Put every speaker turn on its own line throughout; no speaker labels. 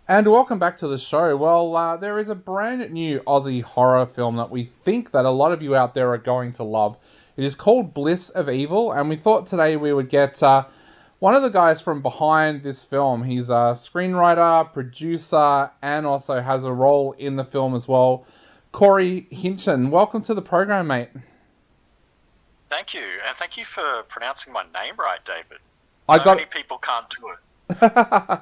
And welcome back to the show. Well, there is a brand new Aussie horror film that we think that a lot of you out there are going to love. It is called Bliss of Evil, and we thought today we would get one of the guys from behind this film. He's a screenwriter, producer, and also has a role in the film as well. Corrie Hinschen, welcome to the program, mate.
Thank you, and thank you for pronouncing my name right, David. Many people can't do
it.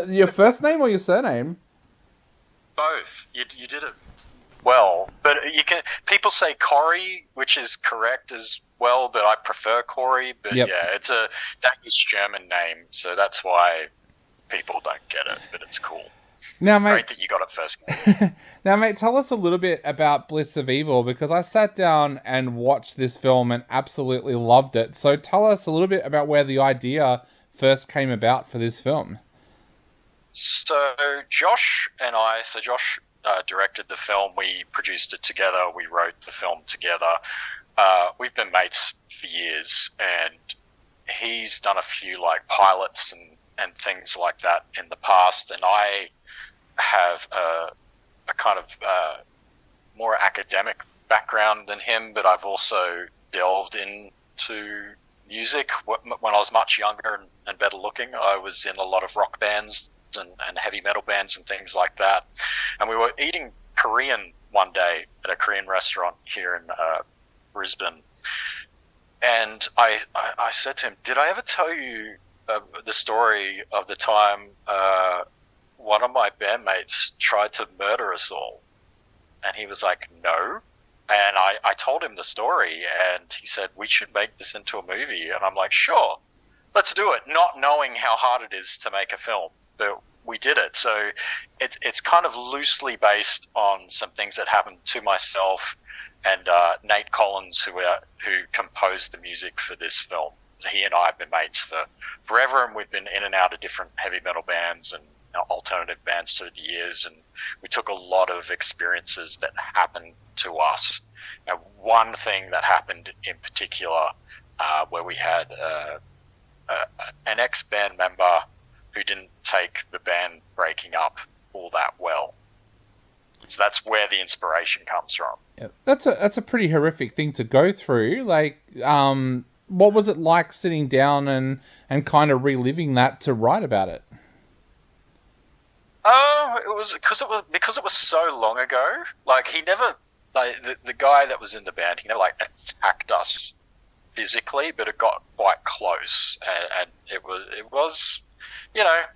Your first name or your surname?
Both. You did it well, but you can. People say Corrie, which is correct as well, but I prefer Corrie. But yep. Yeah, it's a Danish German name, so that's why people don't get it. But it's cool.
Now, mate,
great that you got it first.
Now, mate, tell us a little bit about Bliss of Evil, because I sat down and watched this film and absolutely loved it. So tell us a little bit about where the idea first came about for this film.
So Josh directed the film. We produced it together. We wrote the film together. We've been mates for years, and he's done a few pilots and things like that in the past. And I have a kind of more academic background than him, but I've also delved into music. When I was much younger and better looking, I was in a lot of rock bands and heavy metal bands and things like that. And we were eating Korean one day at a Korean restaurant here in Brisbane. And I said to him, did I ever tell you the story of the time one of my bandmates tried to murder us all? And he was like, no. And I told him the story, and he said, we should make this into a movie. And I'm like, sure, let's do it, not knowing how hard it is to make a film. But we did it. So it's kind of loosely based on some things that happened to myself and Nate Collins, who composed the music for this film. He and I have been mates for forever, and we've been in and out of different heavy metal bands and alternative bands through the years, and we took a lot of experiences that happened to us. Now, one thing that happened in particular, where we had an ex-band member who didn't take the band breaking up all that well. So that's where the inspiration comes from.
Yeah, that's a pretty horrific thing to go through. What was it like sitting down and kind of reliving that to write about it?
It was because it was so long ago. He never, the guy that was in the band, he never attacked us physically, but it got quite close, and it was.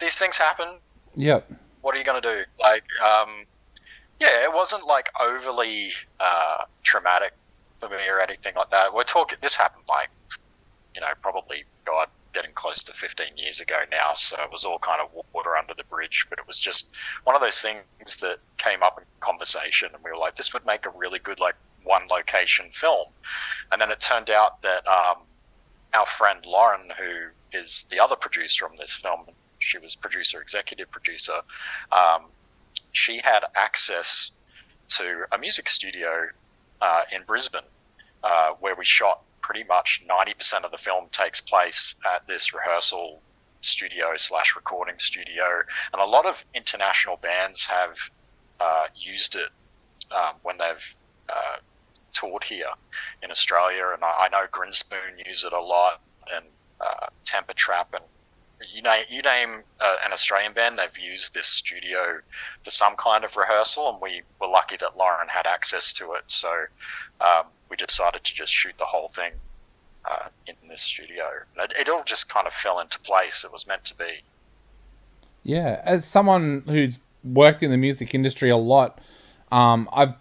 These things happen. Yep. What are you going to do? It wasn't overly traumatic for me or anything like that. This happened probably, God, getting close to 15 years ago now, so it was all kind of water under the bridge, but it was just one of those things that came up in conversation, and we were like, this would make a really good, one location film. And then it turned out that our friend Lauren, who is the other producer on this film, she was executive producer, she had access to a music studio in Brisbane, where we shot pretty much 90% of the film takes place at this rehearsal studio / recording studio. And a lot of international bands have used it when they've toured here in Australia. And I know Grinspoon use it a lot, and Temper Trap, and you name an Australian band, they've used this studio for some kind of rehearsal, and we were lucky that Lauren had access to it. So we decided to just shoot the whole thing in this studio. And it all just kind of fell into place. It was meant to be.
Yeah, as someone who's worked in the music industry a lot, I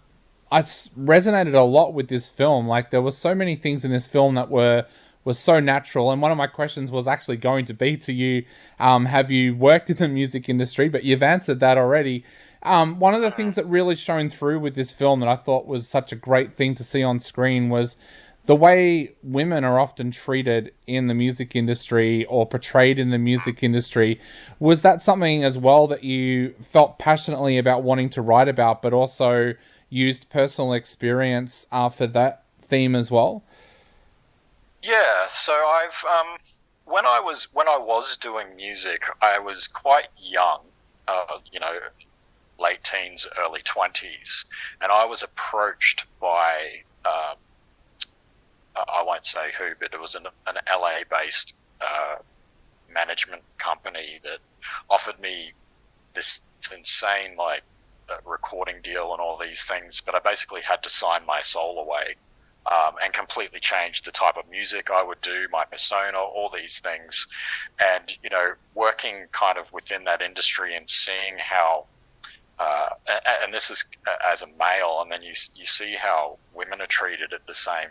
resonated a lot with this film. There were so many things in this film that was so natural, and one of my questions was actually going to be to you, have you worked in the music industry? But you've answered that already. One of the things that really shone through with this film that I thought was such a great thing to see on screen was the way women are often treated in the music industry or portrayed in the music industry. Was that something as well that you felt passionately about wanting to write about, but also used personal experience for that theme as well?
Yeah, so I've when I was doing music, I was quite young, you know, late teens, early 20s, and I was approached by, I won't say who, but it was an LA-based management company that offered me this insane, like, recording deal and all these things, but I basically had to sign my soul away and completely change the type of music I would do, my persona, all these things. And, you know, working kind of within that industry and seeing how, and this is as a male, and then you see how women are treated at the same,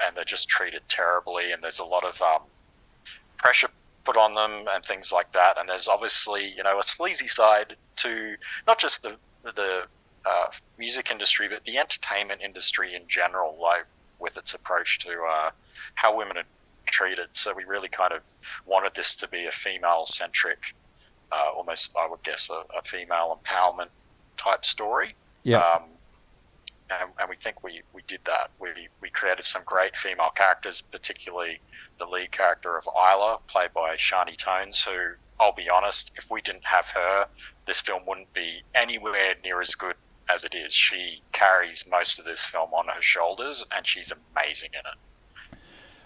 and they're just treated terribly, and there's a lot of pressure put on them and things like that. And there's obviously, you know, a sleazy side to not just the music industry, but the entertainment industry in general, like with its approach to how women are treated. So we really kind of wanted this to be a female-centric, almost, I would guess, a female empowerment type story.
Yeah.
And we think we did that. We created some great female characters, particularly the lead character of Isla, played by Shani Tones, who, I'll be honest, if we didn't have her, this film wouldn't be anywhere near as good as it is. She carries most of this film on her shoulders, and she's amazing in it.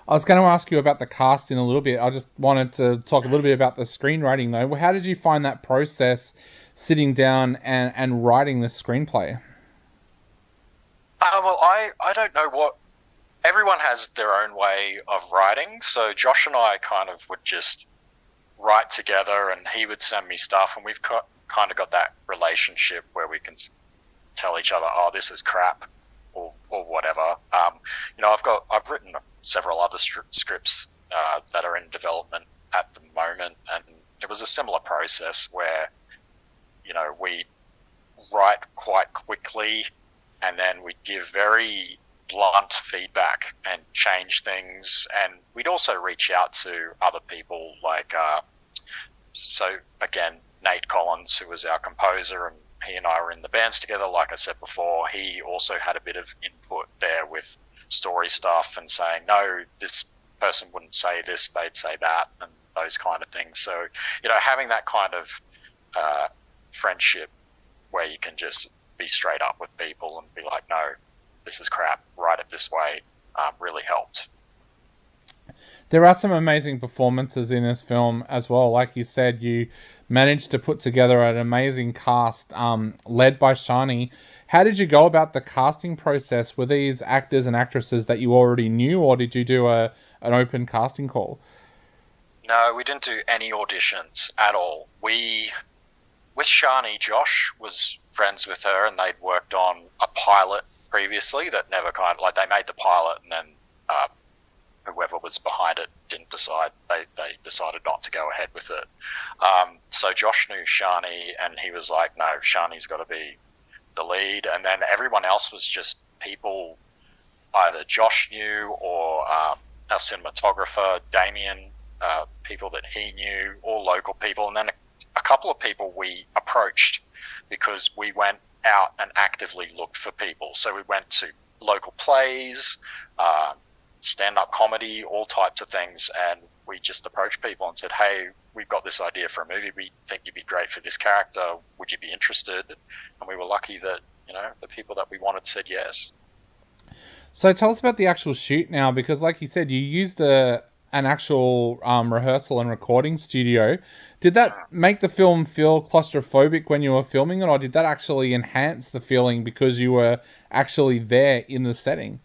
I was going to ask you about the casting a little bit. I just wanted to talk a little bit about the screenwriting, though. How did you find that process, sitting down and writing the screenplay?
Well, I don't know what... Everyone has their own way of writing, so Josh and I kind of would just write together, and he would send me stuff, and we've kind of got that relationship where we can tell each other, oh, this is crap, or whatever. You know, I've written several other scripts that are in development at the moment, and it was a similar process where, you know, we write quite quickly, and then we'd give very blunt feedback and change things, and we'd also reach out to other people, like, so again, Nate Collins, who was our composer, and he and I were in the bands together, like I said before. He also had a bit of input there with story stuff and saying, no, this person wouldn't say this, they'd say that, and those kind of things. So, you know, having that kind of friendship where you can just be straight up with people and be like, no, this is crap, write it this way, really helped.
There are some amazing performances in this film as well. Like you said, you managed to put together an amazing cast led by Shani. How did you go about the casting process? Were these actors and actresses that you already knew, or did you do an open casting call?
No, we didn't do any auditions at all. With Shani, Josh was friends with her, and they'd worked on a pilot previously that never kind of, like, they made the pilot, and then whoever was behind it didn't decide, they decided not to go ahead with it. So Josh knew Shani, and he was like, no, Shani's got to be the lead. And then everyone else was just people either Josh knew or our cinematographer, Damien, people that he knew, all local people. And then a couple of people we approached because we went out and actively looked for people. So we went to local plays, stand-up comedy, all types of things, and we just approached people and said, hey, we've got this idea for a movie, we think you'd be great for this character, would you be interested? And we were lucky that, you know, the people that we wanted said yes.
So tell us about the actual shoot now, because like you said, you used an actual rehearsal and recording studio. Did that make the film feel claustrophobic when you were filming it, or did that actually enhance the feeling because you were actually there in the setting?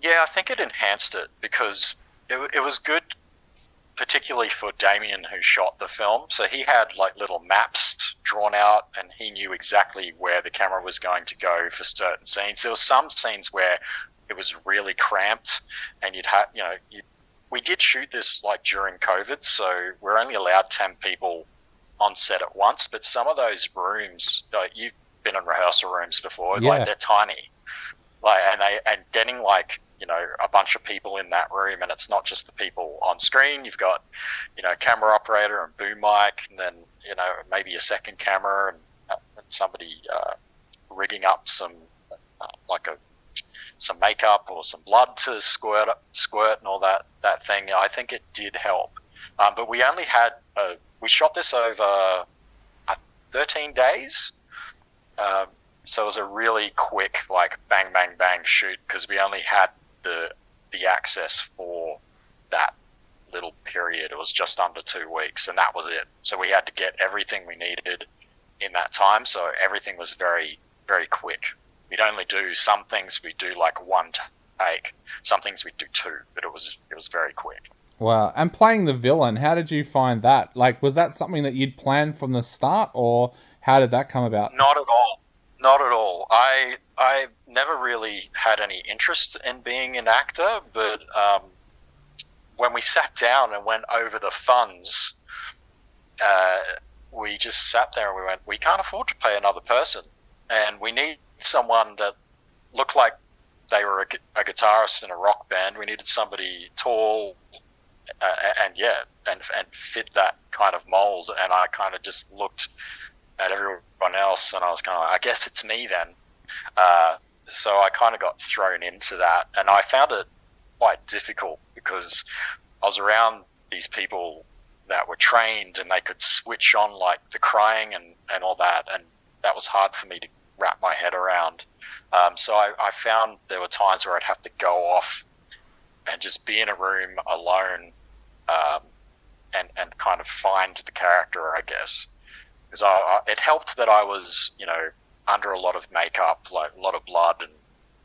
Yeah, I think it enhanced it because it was good, particularly for Damien, who shot the film. So he had like little maps drawn out, and he knew exactly where the camera was going to go for certain scenes. There were some scenes where it was really cramped, and you'd have, you know, we did shoot this like during COVID, so we're only allowed 10 people on set at once. But some of those rooms, like, you've been in rehearsal rooms before,
yeah.
Like, they're tiny, like, and getting like, you know, a bunch of people in that room, and it's not just the people on screen. You've got, you know, camera operator and boom mic, and then, you know, maybe a second camera, and somebody rigging up some some makeup or some blood to squirt and all that thing. I think it did help. But we only had we shot this over 13 days. So it was a really quick, like, bang, bang, bang shoot, because we only had the access for that little period. It was just under 2 weeks, and that was it. So we had to get everything we needed in that time, so everything was very, very quick. We'd only do some things, we'd do like one take. Some things we'd do two, but it was very quick.
Wow. And playing the villain, how did you find that? Like, was that something that you'd planned from the start, or how did that come about?
Not at all. Not at all. I never really had any interest in being an actor, but when we sat down and went over the funds, we just sat there and we went, we can't afford to pay another person, and we need someone that looked like they were a guitarist in a rock band. We needed somebody tall and fit that kind of mold. And I kind of just looked at everyone else, and I was kind of like, I guess it's me then. So I kind of got thrown into that, and I found it quite difficult because I was around these people that were trained and they could switch on like the crying and all that, and that was hard for me to wrap my head around. So I found there were times where I'd have to go off and just be in a room alone, and kind of find the character, I guess. Because it helped that I was, under a lot of makeup, like a lot of blood, and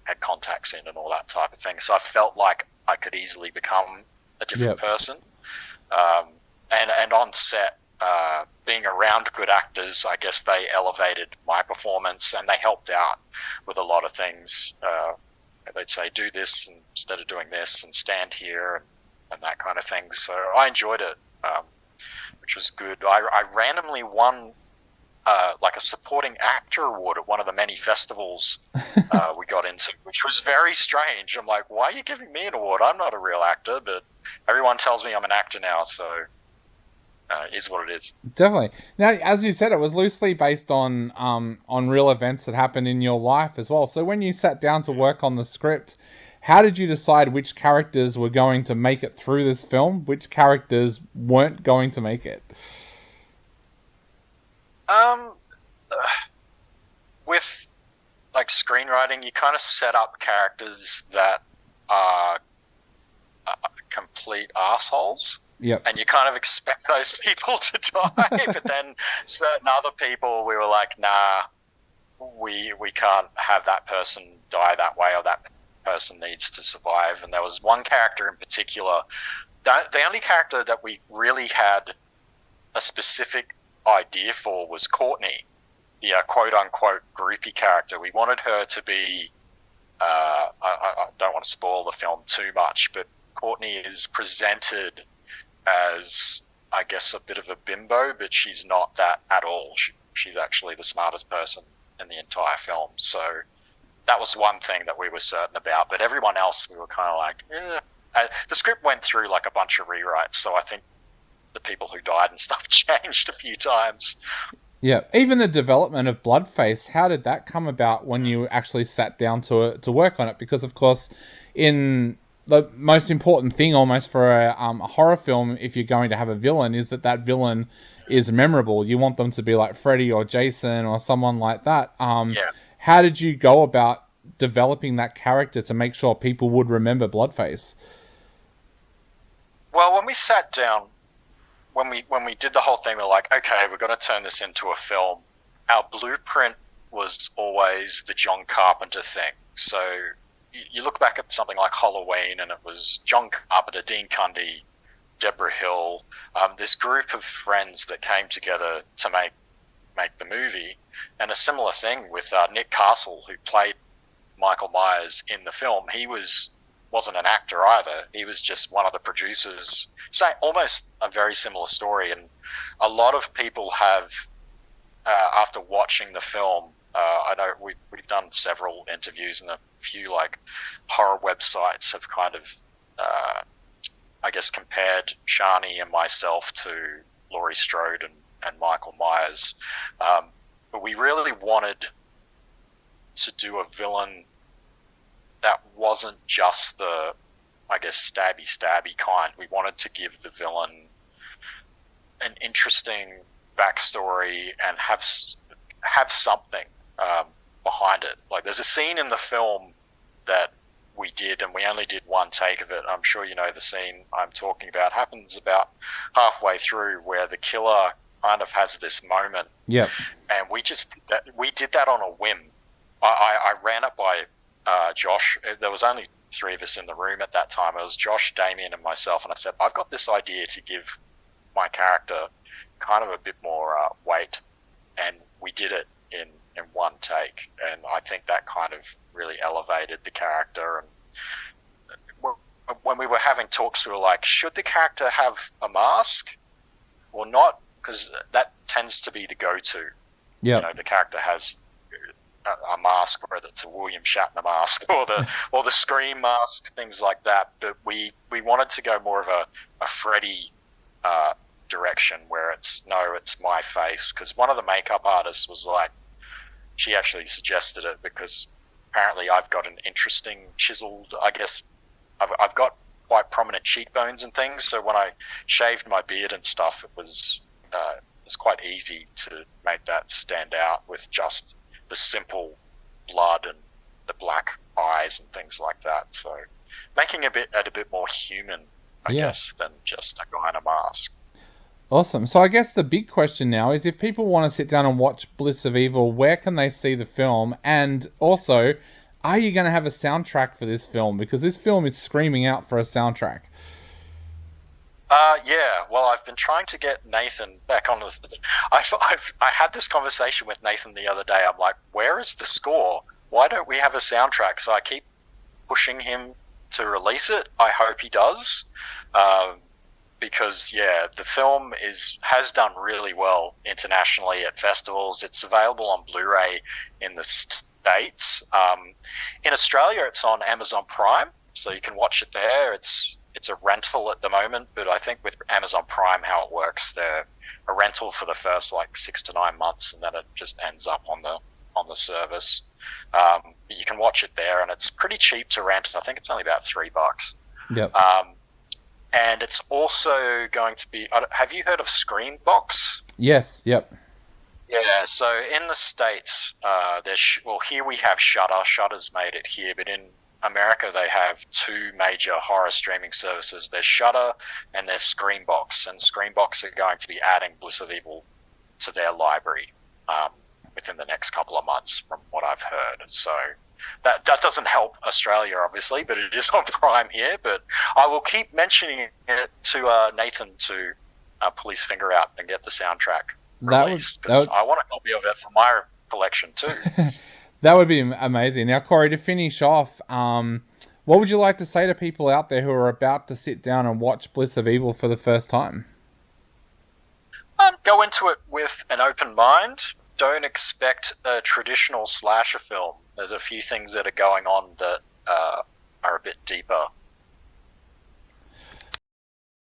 had contacts in and all that type of thing. So I felt like I could easily become a different person. And on set, being around good actors, I guess they elevated my performance, and they helped out with a lot of things. They'd say, do this instead of doing this, and stand here, and that kind of thing. So I enjoyed it, which was good. I randomly won like a supporting actor award at one of the many festivals we got into, which was very strange. I'm like, why are you giving me an award? I'm not a real actor, but everyone tells me I'm an actor now, so it is what it is.
Definitely. Now, as you said, it was loosely based on real events that happened in your life as well. So when you sat down to work on the script, how did you decide which characters were going to make it through this film, which characters weren't going to make it?
With like screenwriting, you kind of set up characters that are complete assholes.
Yep.
And you kind of expect those people to die, but then certain other people, we were like, nah, we can't have that person die that way, or that person needs to survive. And there was one character in particular, the only character that we really had a specific idea for was Courtney, the quote-unquote groupie character. We wanted her to be, I don't want to spoil the film too much, but Courtney is presented as, I guess, a bit of a bimbo, but she's not that at all. She's actually the smartest person in the entire film. So that was one thing that we were certain about. But everyone else, we were kind of like, the script went through like a bunch of rewrites, so I think the people who died and stuff changed a few times.
Yeah, even the development of Bloodface, how did that come about when you actually sat down to work on it? Because, of course, in the most important thing almost for a horror film, if you're going to have a villain, is that villain is memorable. You want them to be like Freddy or Jason or someone like that. How did you go about developing that character to make sure people would remember Bloodface?
Well, when we sat down, when we did the whole thing, we're like, okay, we're going to turn this into a film. Our blueprint was always the John Carpenter thing. So you look back at something like Halloween, and it was John Carpenter, Dean Cundy, Deborah Hill, this group of friends that came together to make the movie. And a similar thing with Nick Castle, who played Michael Myers in the film. He wasn't an actor either. He was just one of the producers. So almost a very similar story. And a lot of people have, after watching the film, I know we've done several interviews, and a few like horror websites have kind of, I guess, compared Shani and myself to Laurie Strode and Michael Myers. But we really wanted to do a villain that wasn't just the, I guess, stabby kind. We wanted to give the villain an interesting backstory and have something behind it. Like, there's a scene in the film that we did, and we only did one take of it. I'm sure you know the scene I'm talking about. Happens about halfway through, where the killer kind of has this moment.
Yep.
And we did that on a whim. I ran it by Josh. There was only 3 of us in the room at that time. It was Josh, Damien, and myself. And I said, I've got this idea to give my character kind of a bit more weight. And we did it in one take. And I think that kind of really elevated the character. And when we were having talks, we were like, should the character have a mask or not? Because that tends to be the go-to.
Yeah.
You know, the character has a mask, whether it's a William Shatner mask or the Scream mask, things like that. But we wanted to go more of a Freddy direction, where it's my face. Because one of the makeup artists was like, she actually suggested it, because apparently I've got an interesting chiseled, I guess, I've got quite prominent cheekbones and things. So when I shaved my beard and stuff, it's quite easy to make that stand out with just the simple blood and the black eyes and things like that. So making it a bit more human, I guess, than just a guy in a mask.
Awesome. So I guess the big question now is, if people want to sit down and watch Bliss of Evil, where can they see the film? And also, are you going to have a soundtrack for this film? Because this film is screaming out for a soundtrack.
Yeah. Well, I've been trying to get Nathan back on the... I had this conversation with Nathan the other day. I'm like, where is the score? Why don't we have a soundtrack? So I keep pushing him to release it. I hope he does. Because, yeah, the film has done really well internationally at festivals. It's available on Blu-ray in the States. In Australia, it's on Amazon Prime, so you can watch it there. It's a rental at the moment, but I think with Amazon Prime, how it works, they're a rental for the first 6 to 9 months, and then it just ends up on the service. You can watch it there, and it's pretty cheap to rent. I think it's only about $3.
Yep.
And it's also going to be... Have you heard of Screenbox?
Yes, yep.
Yeah, so in the States, here we have Shudder. Shudder's made it here, but in America they have 2 major horror streaming services. There's Shudder and there's Screenbox. And Screenbox are going to be adding Bliss of Evil to their library within the next couple of months, from what I've heard. So... That doesn't help Australia, obviously, but it is on Prime here. But I will keep mentioning it to Nathan to pull his finger out and get the soundtrack released, because I want a copy of it for my collection too.
That would be amazing. Now, Corey, to finish off, what would you like to say to people out there who are about to sit down and watch Bliss of Evil for the first time?
Go into it with an open mind. Don't expect a traditional slasher film. There's a few things that are going on that are a bit deeper